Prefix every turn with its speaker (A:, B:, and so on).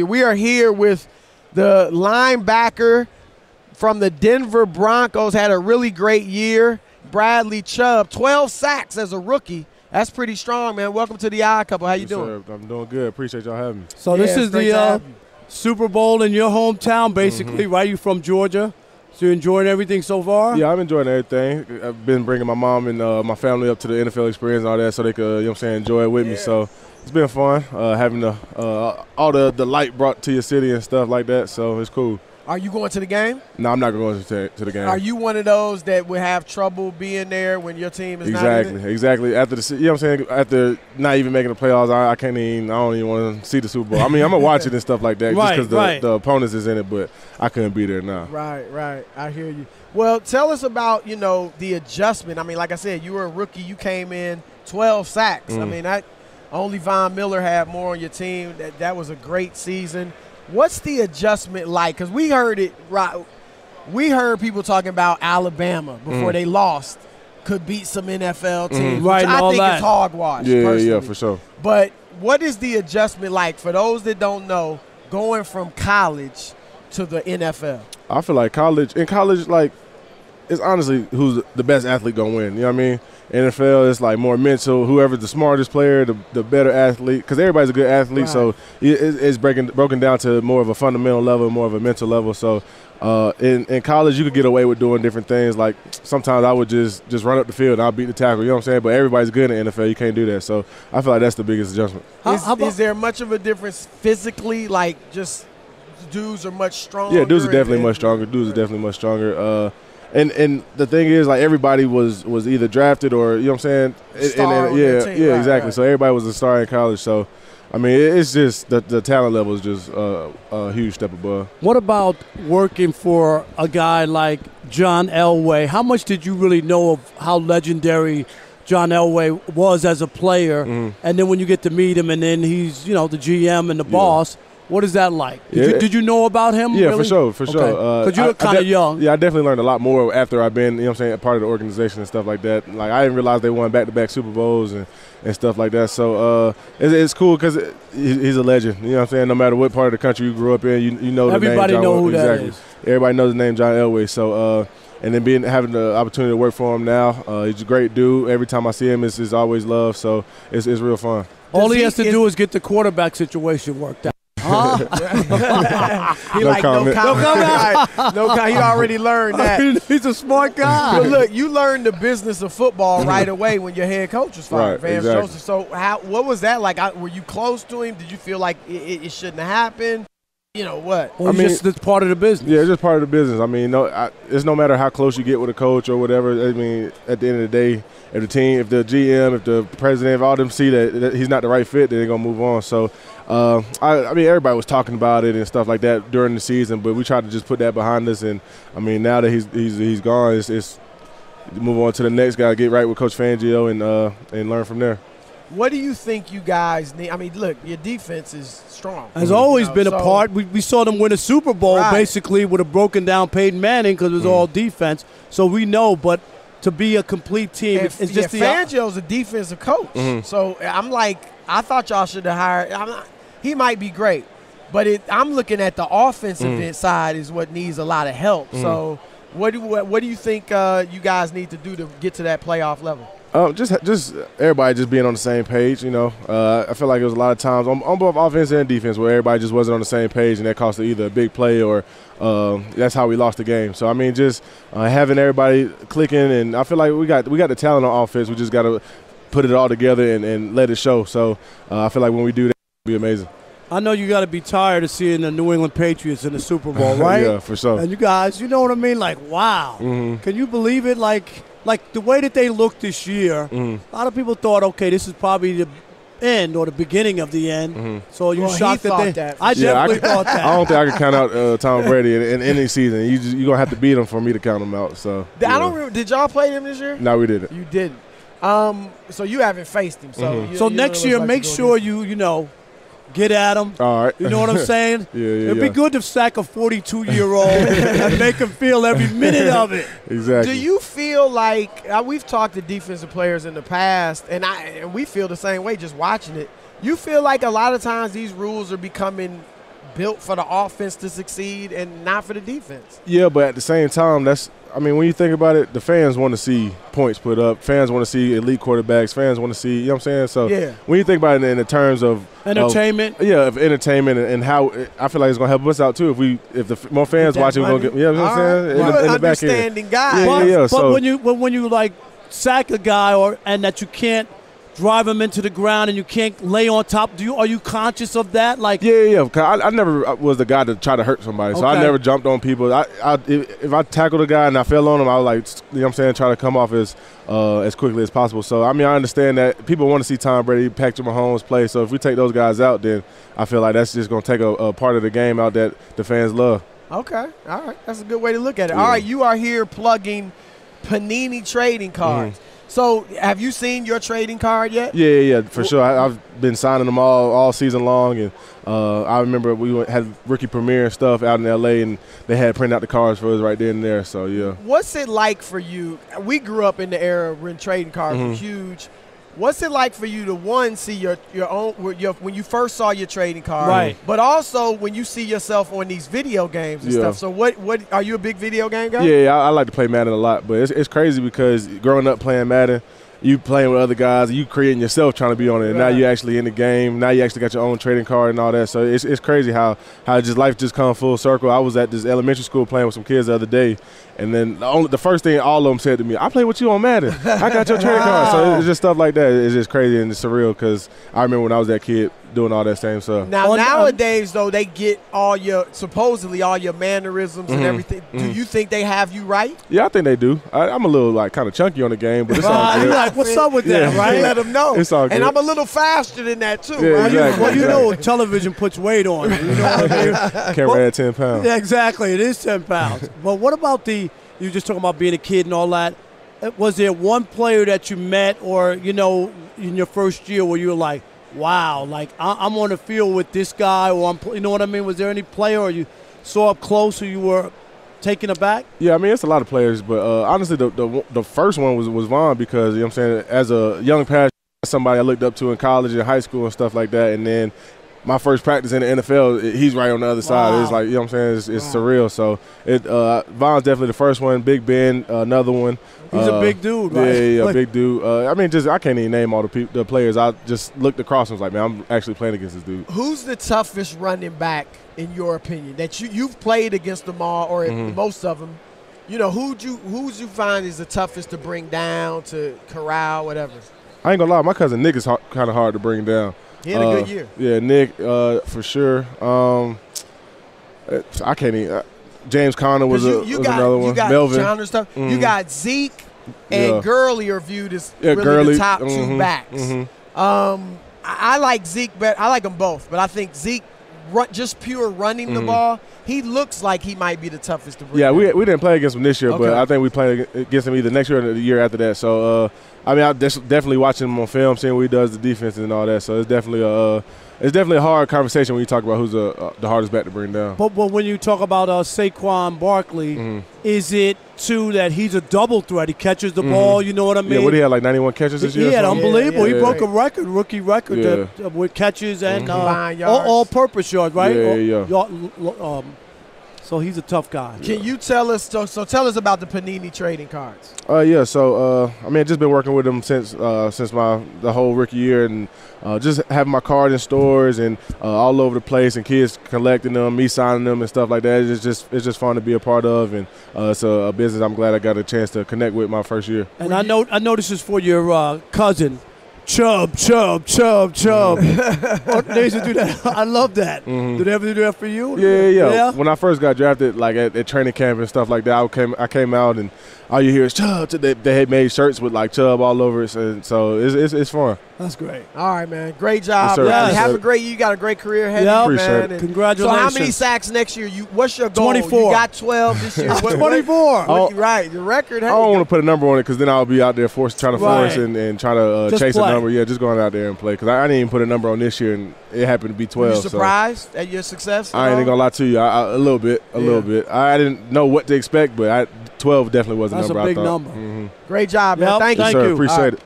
A: We are here with the linebacker from the Denver Broncos, had a really great year, Bradley Chubb, 12 sacks as a rookie. That's pretty strong, man. Welcome to the Odd Couple. How you doing?
B: Sir. I'm doing good. Appreciate y'all having me.
C: So this is the Super Bowl in your hometown, basically, right? You from Georgia. So you enjoying everything so far?
B: Yeah, I'm enjoying everything. I've been bringing my mom and my family up to the NFL experience and all that so they could, you know what I'm saying, enjoy it with me. So it's been fun having all the light brought to your city and stuff like that. So it's cool.
A: Are you going to the game?
B: No, I'm not going to the game.
A: Are you one of those that would have trouble being there when your team is not in it?
B: Exactly. After you know what I'm saying? After not even making the playoffs, I don't even want to see the Super Bowl. I mean, I'm going to watch it and stuff like that just because the opponents is in it, but I couldn't be there now.
A: Right. I hear you. Well, tell us about, the adjustment. I mean, like I said, you were a rookie. You came in 12 sacks. I mean, only Von Miller had more on your team. That was a great season. What's the adjustment like? Because we heard it right. We heard people talking about Alabama before they lost could beat some NFL teams.
C: Right,
A: which I think it's hogwash.
B: Yeah, for sure.
A: But what is the adjustment like for those that don't know, going from college to the NFL?
B: I feel like in college, like, it's honestly who's the best athlete gonna win. You know what I mean? NFL, it's like more mental. Whoever's the smartest player, the better athlete. Because everybody's a good athlete, so it's broken down to more of a fundamental level, more of a mental level. So in college, you could get away with doing different things. Like sometimes I would just run up the field and I'll beat the tackle. You know what I'm saying? But everybody's good in the NFL. You can't do that. So I feel like that's the biggest adjustment.
A: Is there much of a difference physically? Like just dudes are much stronger?
B: Yeah, dudes are definitely much stronger. And the thing is, like, everybody was either drafted or, you know what I'm saying?
A: Star
B: Exactly.
A: Right.
B: So everybody was a star in college. So, I mean, it's just the talent level is just a huge step above.
C: What about working for a guy like John Elway? How much did you really know of how legendary John Elway was as a player? And then when you get to meet him and then he's, the GM and the boss, what is that like? Did you know about him?
B: Yeah,
C: really?
B: for sure.
C: Because you're kind of young.
B: Yeah, I definitely learned a lot more after I've been, a part of the organization and stuff like that. Like, I didn't realize they won back-to-back Super Bowls and stuff like that. So it's cool because he's a legend. You know what I'm saying? No matter what part of the country you grew up in, you know the name John.
C: Everybody know who that is.
B: Everybody knows the name John Elway. So and then having the opportunity to work for him now, he's a great dude. Every time I see him, it's always love. So it's real fun.
C: All he has to do is get the quarterback situation worked out.
A: He
B: no comment.
A: He already learned that.
C: He's a smart guy.
A: But look, you learned the business of football right away when your head coach was fired, Vance Joseph. So what was that like? Were you close to him? Did you feel like it shouldn't have happened? You know what?
C: Well, it's part of the business.
B: Yeah, it's just part of the business. I mean, it's no matter how close you get with a coach or whatever. I mean, at the end of the day, if the team, if the GM, if the president, if all them see that he's not the right fit, then they're going to move on. So, I mean, everybody was talking about it and stuff like that during the season, but we tried to just put that behind us. And, I mean, now that he's gone, it's move on to the next guy, get right with Coach Fangio and learn from there.
A: What do you think you guys need? I mean, look, your defense is strong.
C: Has always been a part. We saw them win a Super Bowl basically with a broken down Peyton Manning because it was all defense. So we know, but to be a complete team, it's just
A: Fangio's a defensive coach. So I'm like, I thought y'all should have hired. He might be great, but I'm looking at the offensive side is what needs a lot of help. So what do you think you guys need to do to get to that playoff level?
B: Just everybody just being on the same page, I feel like it was a lot of times on both offense and defense where everybody just wasn't on the same page, and that cost either a big play or that's how we lost the game. So I mean, just having everybody clicking, and I feel like we got the talent on offense. We just got to put it all together and let it show. So I feel like when we do that, it'll be amazing.
C: I know you got to be tired of seeing the New England Patriots in the Super Bowl, right?
B: Yeah, for sure.
C: And you guys, you know what I mean? Like, wow. Can you believe it? Like the way that they looked this year, a lot of people thought, okay, this is probably the end or the beginning of the end. So you're shocked that I definitely thought that.
B: I don't think I can count out Tom Brady in any season. You're going to have to beat him for me to count him out. So
A: I don't remember. Did y'all play him this year?
B: No, we didn't.
A: You didn't. So you haven't faced him. So
C: so next year, make sure you get at him.
B: All right.
C: You know what I'm saying? It'd be good to sack a 42-year-old and make him feel every minute of it.
B: Exactly.
A: Do you feel like we've talked to defensive players in the past, and we feel the same way just watching it. You feel like a lot of times these rules are becoming built for the offense to succeed and not for the defense.
B: Yeah, but at the same time, when you think about it, the fans want to see points put up. Fans want to see elite quarterbacks. Fans want to see, you know what I'm saying? So when you think about it in the terms of
C: entertainment,
B: of entertainment and how I feel like it's going to help us out too. If the more fans watch it, we're going to get, you know what I'm saying?
A: You're an understanding guy.
C: But so, when you like sack a guy and that you can't drive him into the ground and you can't lay on top. Are you conscious of that? Like
B: Cause I never was the guy to try to hurt somebody, so I never jumped on people. If I tackled a guy and I fell on him, I was like, you know what I'm saying, try to come off as quickly as possible. So I understand that people want to see Tom Brady, Patrick Mahomes play. So if we take those guys out, then I feel like that's just going to take a part of the game out that the fans love.
A: Okay, all right, that's a good way to look at it. All right, you are here plugging Panini trading cards. Mm-hmm. So, have you seen your trading card yet?
B: Yeah, for sure. I've been signing them all season long, and I remember we had rookie premiere and stuff out in L.A., and they had printed out the cards for us right then and there. So, yeah.
A: What's it like for you? We grew up in the era when trading cards were huge. What's it like for you to, see your own when you first saw your trading card,
C: right?
A: But also when you see yourself on these video games and stuff. So what are you a big video game guy?
B: Yeah, I like to play Madden a lot, but it's crazy because growing up playing Madden, you playing with other guys, you creating yourself trying to be on it. And now you actually in the game. Now you actually got your own trading card and all that. So it's crazy how just life just come full circle. I was at this elementary school playing with some kids the other day, and then the first thing all of them said to me, I play with you on Madden. I got your trading card. So it's just stuff like that. It's just crazy and it's surreal because I remember when I was that kid doing all that same stuff.
A: Now nowadays though, they get supposedly all your mannerisms and everything. Do you think they have you right?
B: Yeah, I think they do. I'm a little kind of chunky on the game, but it's all good.
C: You're like, what's up with that, right?
A: Let them know.
B: It's all good.
A: And I'm a little faster than that too.
B: Yeah,
A: right?
B: exactly.
C: Well, television puts weight on you. You know what I mean?
B: Camera at 10 pounds.
C: Yeah, exactly. It is 10 pounds. But what about you just talking about being a kid and all that. Was there one player that you met or, in your first year where you were like, wow, like I'm on the field with this guy or you know what I mean? Was there any player or you saw up close who you were taken aback?
B: Yeah, it's a lot of players, but honestly the first one was Vaughn because, you know what I'm saying, as a young passer, somebody I looked up to in college and high school and stuff like that, and then my first practice in the NFL, he's right on the other side. It's like, you know what I'm saying, it's surreal. So Vaughn's definitely the first one. Big Ben, another one.
C: He's a big dude, right?
B: Yeah, big dude. I can't even name all the players. I just looked across and was like, man, I'm actually playing against this dude.
A: Who's the toughest running back, in your opinion, that you've played against them all or most of them? Who'd you find is the toughest to bring down, to corral, whatever?
B: I ain't gonna lie, my cousin Nick is kind of hard to bring down.
A: He had a good year.
B: Yeah, Nick, for sure. I can't even. James Conner was another one.
A: You got
B: Melvin.
A: John and stuff. You got Zeke and Gurley are viewed as really the top two backs. I like Zeke better. I like them both, but I think Zeke, just pure running the ball, he looks like he might be the toughest to bring.
B: Yeah, we didn't play against him this year, but I think we play against him either next year or the year after that. So, I definitely watching him on film, seeing what he does, the defense and all that. So it's definitely a hard conversation when you talk about who's the hardest back to bring down.
C: But when you talk about Saquon Barkley, is it too that he's a double threat? He catches the ball, you know what I mean?
B: Yeah, what he had, like 91 catches this year?
C: He had unbelievable. He broke a rookie record with catches and all-purpose yards, right?
B: Yeah.
C: So he's a tough guy.
A: Can you tell us? So tell us about the Panini trading cards.
B: So I've just been working with them since the whole rookie year, and just having my card in stores and all over the place, and kids collecting them, me signing them and stuff like that. It's just fun to be a part of, and it's a business I'm glad I got a chance to connect with my first year.
C: And I know this is for your cousin. Chubb. They used to do that. I love that. Did they ever do that for you?
B: Yeah. When I first got drafted, like at training camp and stuff like that, I came out and all you hear is Chubb. They had made shirts with like Chubb all over it, and so it's fun.
C: That's great.
A: All right, man. Great job.
B: Yes,
A: have a great year. You got a great career ahead of you, man. And
C: congratulations.
A: So how many sacks next year? What's your goal?
C: 24.
A: You got 12 this year.
C: 24.
A: Right. Your record.
B: I don't want to put a number on it because then I'll be out there trying to force and trying to chase a number. Yeah, just going out there and play because I didn't even put a number on this year, and it happened to be 12.
A: Were you surprised at your success?
B: I ain't even gonna lie to you. A little bit. I didn't know what to expect, but 12 definitely was a number.
C: That's a big
B: I thought.
C: number.
A: Great job, man. Thank you.
B: Sir, appreciate it.